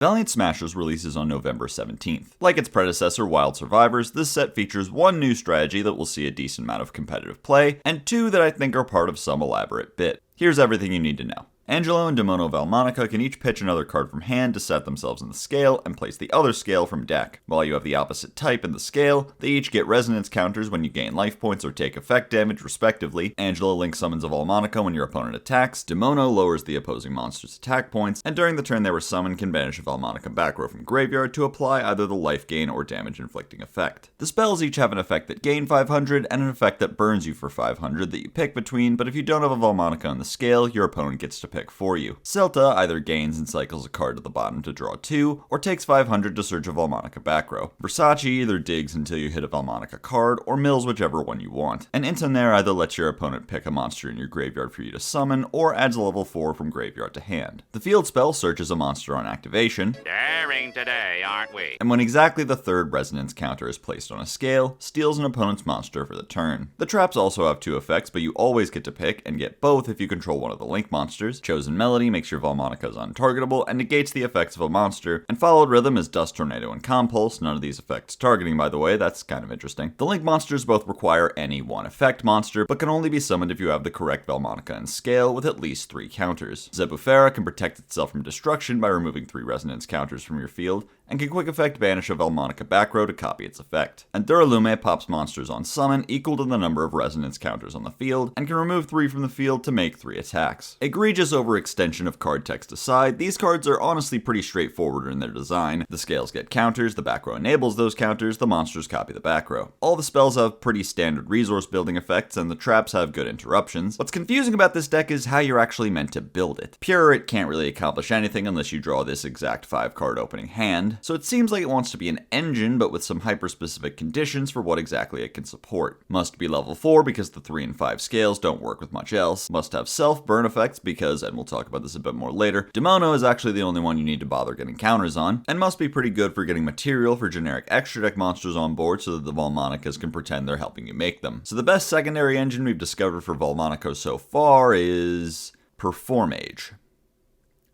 Valiant Smashers releases on November 17th. Like its predecessor, Wild Survivors, this set features one new strategy that will see a decent amount of competitive play, and two that I think are part of some elaborate bit. Here's everything you need to know. Angelo and Demono Val Monica can each pitch another card from hand to set themselves in the scale and place the other scale from deck. While you have the opposite type in the scale, they each get resonance counters when you gain life points or take effect damage respectively. Angelo link summons a Val Monica when your opponent attacks, Demono lowers the opposing monster's attack points, and during the turn they were summoned can banish a Val Monica back row from graveyard to apply either the life gain or damage inflicting effect. The spells each have an effect that gain 500 and an effect that burns you for 500 that you pick between, but if you don't have a Val Monica on the scale, your opponent gets to pick for you. Celta either gains and cycles a card to the bottom to draw 2, or takes 500 to search a Val Monica back row. Versace either digs until you hit a Val Monica card, or mills whichever one you want. And Intonaire either lets your opponent pick a monster in your graveyard for you to summon, or adds a level 4 from graveyard to hand. The field spell searches a monster on activation, daring today, aren't we? And when exactly the third resonance counter is placed on a scale, steals an opponent's monster for the turn. The traps also have 2 effects, but you always get to pick, and get both if you control one of the link monsters. Chosen Melody makes your Val Monicas untargetable and negates the effects of a monster, and Followed Rhythm is Dust Tornado and Compulse, none of these effects targeting by the way, that's kind of interesting. The link monsters both require any one effect monster, but can only be summoned if you have the correct Val Monica in scale with at least 3 counters. Zebufera can protect itself from destruction by removing 3 resonance counters from your field, and can quick effect banish a Val Monica back row to copy its effect. And Duralume pops monsters on summon equal to the number of resonance counters on the field, and can remove 3 from the field to make 3 attacks. Egregious overextension of card text aside, these cards are honestly pretty straightforward in their design. The scales get counters, the back row enables those counters, the monsters copy the back row. All the spells have pretty standard resource building effects, and the traps have good interruptions. What's confusing about this deck is how you're actually meant to build it. Pure, it can't really accomplish anything unless you draw this exact 5 card opening hand, so it seems like it wants to be an engine but with some hyper-specific conditions for what exactly it can support. Must be level 4 because the 3 and 5 scales don't work with much else. Must have self-burn effects because, and we'll talk about this a bit more later, Demono is actually the only one you need to bother getting counters on, and must be pretty good for getting material for generic extra deck monsters on board so that the Val Monicas can pretend they're helping you make them. So the best secondary engine we've discovered for Val Monica so far is Performage.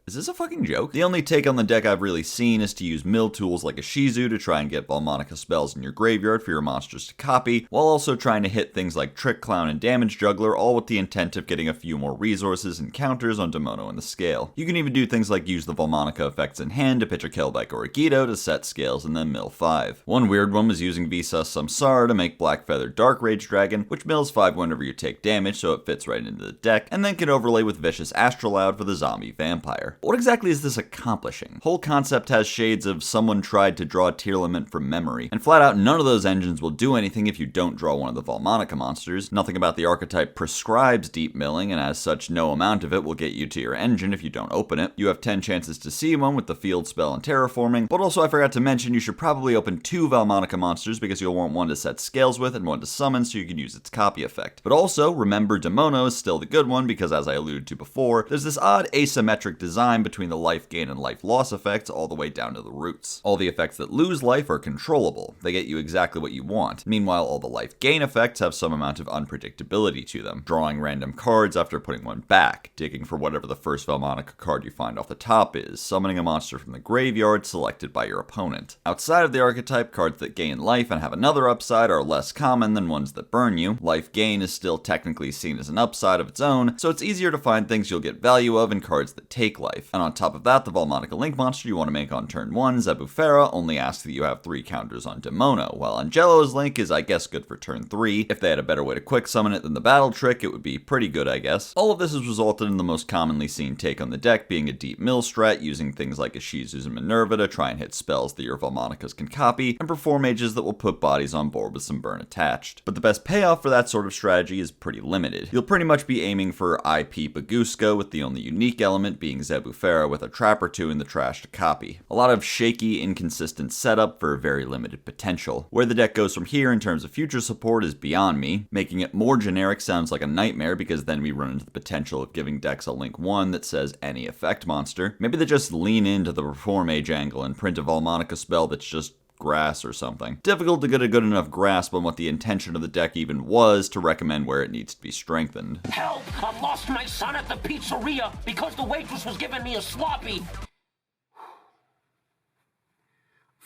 Is this a fucking joke? The only take on the deck I've really seen is to use mill tools like a Shizu to try and get Val Monica spells in your graveyard for your monsters to copy, while also trying to hit things like Trick Clown and Damage Juggler, all with the intent of getting a few more resources and counters on Demono and the scale. You can even do things like use the Val Monica effects in hand to pitch a Kelbeck or a Guido to set scales and then mill 5. One weird one was using Visas Samsara to make Black Feathered Dark Rage Dragon, which mills 5 whenever you take damage so it fits right into the deck, and then can overlay with Vicious Astrolaud for the zombie vampire. What exactly is this accomplishing? Whole concept has shades of someone tried to draw Tearlament from memory, and flat out none of those engines will do anything if you don't draw one of the Val Monica monsters. Nothing about the archetype prescribes deep milling, and as such no amount of it will get you to your engine if you don't open it. You have 10 chances to see one with the field spell and terraforming, but also I forgot to mention you should probably open 2 Val Monica monsters because you'll want one to set scales with and one to summon so you can use its copy effect. But also, remember Demono is still the good one because as I alluded to before, there's this odd asymmetric design between the life gain and life loss effects all the way down to the roots. All the effects that lose life are controllable. They get you exactly what you want. Meanwhile, all the life gain effects have some amount of unpredictability to them. Drawing random cards after putting one back, digging for whatever the first Val Monica card you find off the top is, summoning a monster from the graveyard selected by your opponent. Outside of the archetype, cards that gain life and have another upside are less common than ones that burn you. Life gain is still technically seen as an upside of its own, so it's easier to find things you'll get value of in cards that take life. And on top of that, the Val Monica Link monster you want to make on turn 1, Zebufera, only asks that you have 3 counters on Demono, while Angelo's Link is I guess good for turn 3. If they had a better way to quick summon it than the battle trick, it would be pretty good I guess. All of this has resulted in the most commonly seen take on the deck being a deep mill strat, using things like Ishizus and Minerva to try and hit spells that your Val Monicas can copy, and Performages that will put bodies on board with some burn attached. But the best payoff for that sort of strategy is pretty limited. You'll pretty much be aiming for IP Bagusco, with the only unique element being Zebufera with a trap or 2 in the trash to copy. A lot of shaky, inconsistent setup for very limited potential. Where the deck goes from here in terms of future support is beyond me. Making it more generic sounds like a nightmare because then we run into the potential of giving decks a Link 1 that says any effect monster. Maybe they just lean into the Performage angle and print a Val Monica spell that's just grass or something. Difficult to get a good enough grasp on what the intention of the deck even was to recommend where it needs to be strengthened. Help! I lost my son at the pizzeria because the waitress was giving me a sloppy.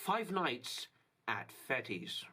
Five Nights at Freddy's.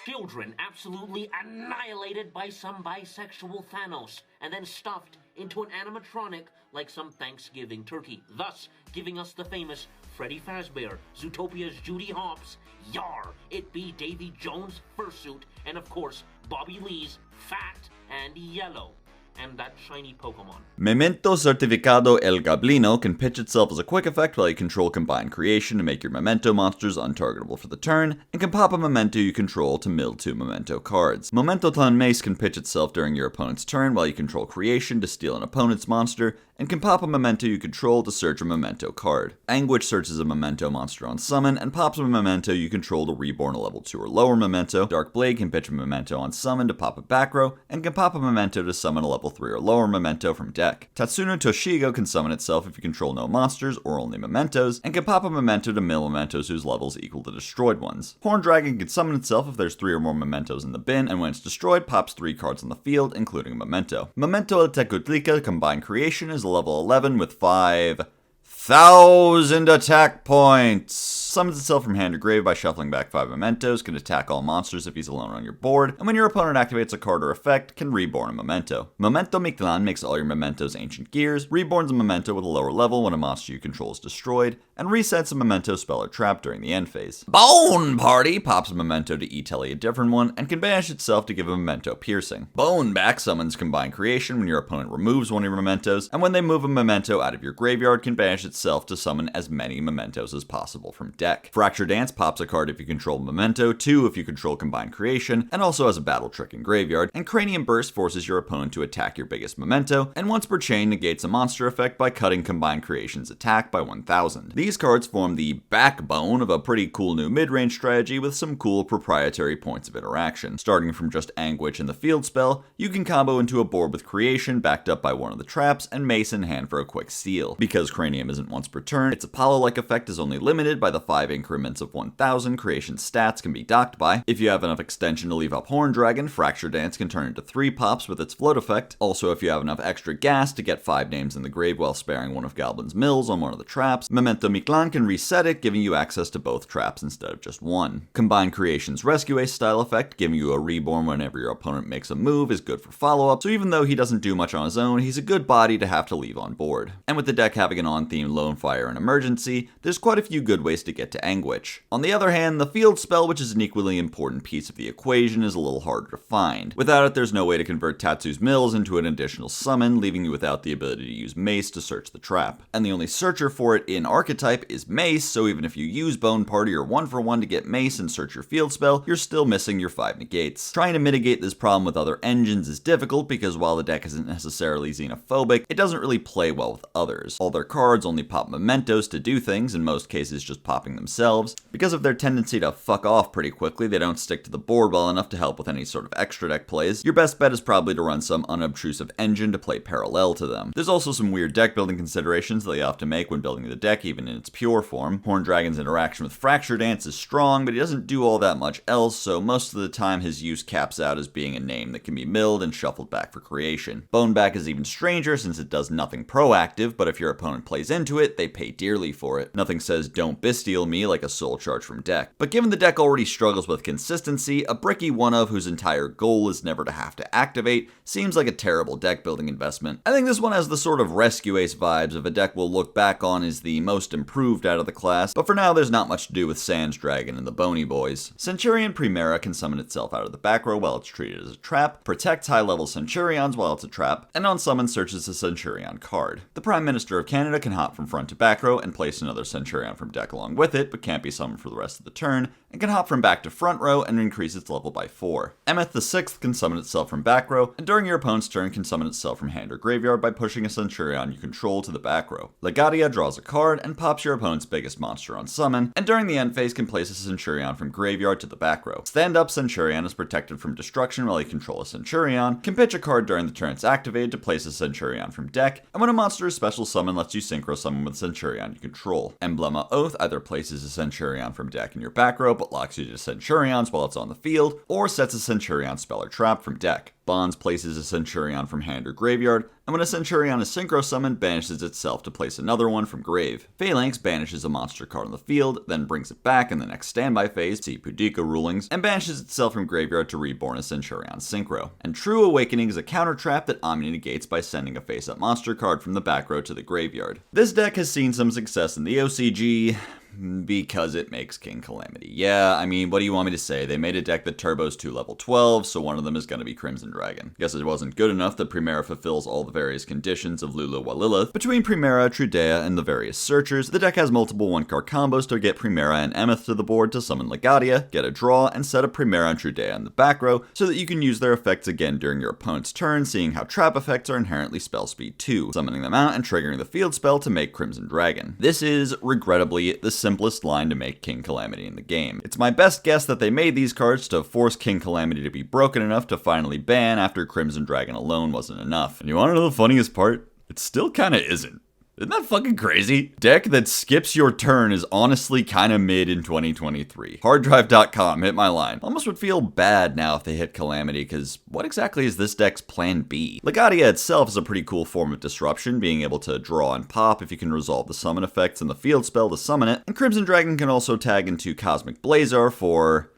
Children absolutely annihilated by some bisexual Thanos and then stuffed into an animatronic like some Thanksgiving turkey, thus giving us the famous Freddy Fazbear, Zootopia's Judy Hopps, Yar, It Be Davy Jones' fursuit, and of course, Bobby Lee's Fat and Yellow. And that shiny Pokemon. Memento Certificado El Gablino can pitch itself as a quick effect while you control Combined Creation to make your Memento monsters untargetable for the turn, and can pop a Memento you control to mill 2 Memento cards. Memento Clan Mace can pitch itself during your opponent's turn while you control Creation to steal an opponent's monster, and can pop a Memento you control to search a Memento card. Anguish searches a Memento monster on summon, and pops a Memento you control to reborn a level 2 or lower Memento. Dark Blade can pitch a Memento on summon to pop a back row, and can pop a Memento to summon a level 3 or lower Memento from deck. Tatsuno Toshigo can summon itself if you control no monsters or only Mementos, and can pop a Memento to mill Mementos whose levels equal the destroyed ones. Horn Dragon can summon itself if there's 3 or more Mementos in the bin, and when it's destroyed, pops 3 cards on the field, including a Memento. Memento El Tecutlica Combined Creation is a level 11 with 5,000 attack points. Summons itself from hand or grave by shuffling back 5 Mementos, can attack all monsters if he's alone on your board, and when your opponent activates a card or effect, can reborn a Memento. Memento Mictlan makes all your Mementos Ancient Gears, reborns a Memento with a lower level when a monster you control is destroyed, and resets a Memento spell or trap during the end phase. Bone Party pops a Memento to E-Telly a different one, and can banish itself to give a Memento piercing. Bone Back summons Combined Creation when your opponent removes one of your Mementos, and when they move a Memento out of your graveyard, can banish itself to summon as many Mementos as possible from deck. Fracture Dance pops a card if you control Memento, 2 if you control Combined Creation, and also has a battle trick in graveyard, and Cranium Burst forces your opponent to attack your biggest Memento, and once per chain negates a monster effect by cutting Combined Creation's attack by 1,000. These cards form the backbone of a pretty cool new mid-range strategy with some cool proprietary points of interaction. Starting from just Anguish and the field spell, you can combo into a board with Creation backed up by one of the traps, and Mace in hand for a quick steal. Because Cranium isn't once per turn, its Apollo-like effect is only limited by the 5 increments of 1,000 Creation stats can be docked by. If you have enough extension to leave up Horn Dragon, Fracture Dance can turn into 3 pops with its float effect. Also, if you have enough extra gas to get 5 names in the grave while sparing one of Goblin's mills on one of the traps, Memento Mictlan can reset it, giving you access to both traps instead of just one. Combined Creation's Rescue Ace style effect, giving you a reborn whenever your opponent makes a move, is good for follow-up, so even though he doesn't do much on his own, he's a good body to have to leave on board. And with the deck having an on-theme Lone Fire and Emergency, there's quite a few good ways to get to Anguish. On the other hand, the field spell, which is an equally important piece of the equation, is a little harder to find. Without it, there's no way to convert Tatsu's Mills into an additional summon, leaving you without the ability to use Mace to search the trap. And the only searcher for it in archetype is Mace, so even if you use Bone Party or 1-for-1 to get Mace and search your field spell, you're still missing your 5 negates. Trying to mitigate this problem with other engines is difficult because while the deck isn't necessarily xenophobic, it doesn't really play well with others. All their cards only pop Mementos to do things, in most cases just popping themselves. Because of their tendency to fuck off pretty quickly, they don't stick to the board well enough to help with any sort of extra deck plays. Your best bet is probably to run some unobtrusive engine to play parallel to them. There's also some weird deck building considerations that you have to make when building the deck, even in its pure form. Horn Dragon's interaction with Fracture Dance is strong, but he doesn't do all that much else, so most of the time his use caps out as being a name that can be milled and shuffled back for creation. Boneback is even stranger since it does nothing proactive, but if your opponent plays into it, they pay dearly for it. Nothing says don't Bestial me like a soul charge from deck. But given the deck already struggles with consistency, a bricky one-of whose entire goal is never to have to activate seems like a terrible deck building investment. I think this one has the sort of Rescue Ace vibes of a deck we'll look back on as the most improved out of the class, but for now there's not much to do with Sans Dragon and the Bony Boys. Centurion Primera can summon itself out of the back row while it's treated as a trap, protects high-level Centurions while it's a trap, and on summon searches a Centurion card. The Prime Minister of Canada can hop from front to back row and place another Centurion from deck along with it, but can't be summoned for the rest of the turn, and can hop from back to front row and increase its level by 4. Emeth the Sixth can summon itself from back row, and during your opponent's turn can summon itself from hand or graveyard by pushing a Centurion you control to the back row. Legadia draws a card and pops your opponent's biggest monster on summon, and during the end phase can place a Centurion from graveyard to the back row. Stand-up Centurion is protected from destruction while you control a Centurion, can pitch a card during the turn it's activated to place a Centurion from deck, and when a monster is special summon lets you synchro summon with a Centurion you control. Emblema Oath either plays places a Centurion from deck in your back row but locks you to Centurions while it's on the field, or sets a Centurion spell or trap from deck. Bonds places a Centurion from hand or graveyard, and when a Centurion is synchro summoned, banishes itself to place another one from grave. Phalanx banishes a monster card on the field, then brings it back in the next standby phase, see Pudika rulings, and banishes itself from graveyard to reborn a Centurion synchro. And True Awakening is a counter trap that Omni negates by sending a face-up monster card from the back row to the graveyard. This deck has seen some success in the OCG, because it makes King Calamity. Yeah, I mean, what do you want me to say? They made a deck that turbos 2 level 12, so one of them is going to be Crimson Dragon. Guess it wasn't good enough that Primera fulfills all the various conditions of Lula Walilith. Between Primera, Trudea, and the various searchers, the deck has multiple 1-card combos to get Primera and Emeth to the board to summon Legadia, get a draw, and set up Primera and Trudea in the back row so that you can use their effects again during your opponent's turn, seeing how trap effects are inherently spell speed 2, summoning them out and triggering the field spell to make Crimson Dragon. This is, regrettably, the simplest line to make King Calamity in the game. It's my best guess that they made these cards to force King Calamity to be broken enough to finally ban after Crimson Dragon alone wasn't enough. And you wanna know the funniest part? It still kinda isn't. Isn't that fucking crazy? Deck that skips your turn is honestly kinda mid in 2023. Harddrive.com hit my line. Almost would feel bad now if they hit Calamity, cause what exactly is this deck's plan B? Legadia itself is a pretty cool form of disruption, being able to draw and pop if you can resolve the summon effects and the field spell to summon it, and Crimson Dragon can also tag into Cosmic Blazar for,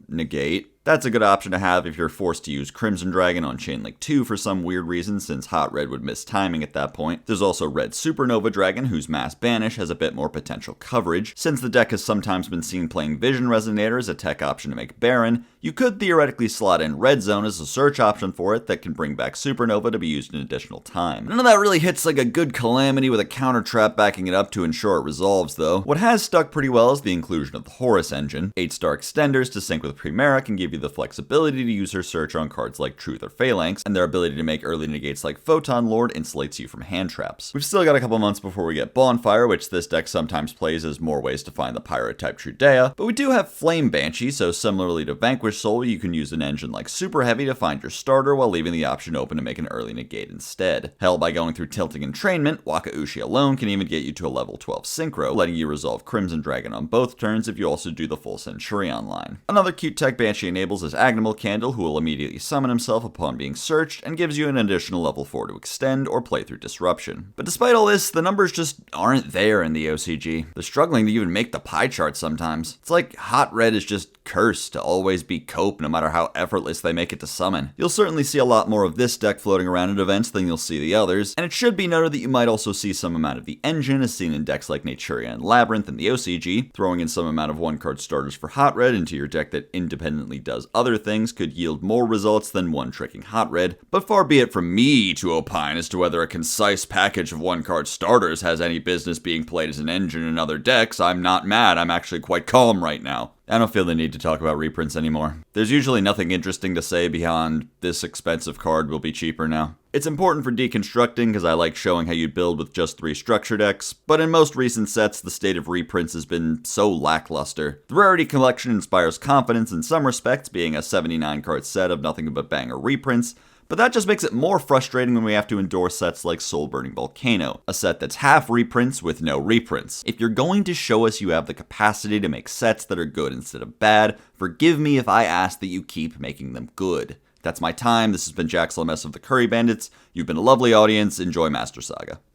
negate. That's a good option to have if you're forced to use Crimson Dragon on Chainlink 2 for some weird reason, since Hot Red would miss timing at that point. There's also Red Supernova Dragon, whose Mass Banish has a bit more potential coverage. Since the deck has sometimes been seen playing Vision Resonator as a tech option to make Baron, you could theoretically slot in Red Zone as a search option for it that can bring back Supernova to be used in additional time. None of that really hits like a good Calamity with a counter trap backing it up to ensure it resolves, though. What has stuck pretty well is the inclusion of the Horus engine. 8-star extenders to sync with Primera can give you the flexibility to use her search on cards like Truth or Phalanx, and their ability to make early negates like Photon Lord insulates you from hand traps. We've still got a couple months before we get Bonfire, which this deck sometimes plays as more ways to find the Pyro type Trudea, but we do have Flame Banshee, so similarly to Vanquish Soul, you can use an engine like Super Heavy to find your starter while leaving the option open to make an early negate instead. Hell, by going through Tilting Entrainment, Waka Ushi alone can even get you to a level 12 synchro, letting you resolve Crimson Dragon on both turns if you also do the full Centurion line. Another cute tech Banshee enables is Agnimal Candle, who will immediately summon himself upon being searched, and gives you an additional level 4 to extend or play through Disruption. But despite all this, the numbers just aren't there in the OCG. They're struggling to even make the pie chart sometimes. It's like Hot Red is just cursed to always be cope no matter how effortless they make it to summon. You'll certainly see a lot more of this deck floating around at events than you'll see the others, and it should be noted that you might also see some amount of the engine as seen in decks like Naturia and Labyrinth in the OCG. Throwing in some amount of 1-card starters for Hot Red into your deck that independently does other things could yield more results than one-tricking Hot Red, but far be it from me to opine as to whether a concise package of 1-card starters has any business being played as an engine in other decks. I'm not mad, I'm actually quite calm right now. I don't feel the need to talk about reprints anymore. There's usually nothing interesting to say beyond this expensive card will be cheaper now. It's important for deconstructing because I like showing how you build with just 3 structure decks, but in most recent sets, the state of reprints has been so lackluster. The Rarity Collection inspires confidence in some respects, being a 79-card set of nothing but banger reprints, but that just makes it more frustrating when we have to endorse sets like Soul Burning Volcano, a set that's half reprints with no reprints. If you're going to show us you have the capacity to make sets that are good instead of bad, forgive me if I ask that you keep making them good. That's my time. This has been Jax LMS of the Curry Bandits. You've been a lovely audience. Enjoy Master Saga.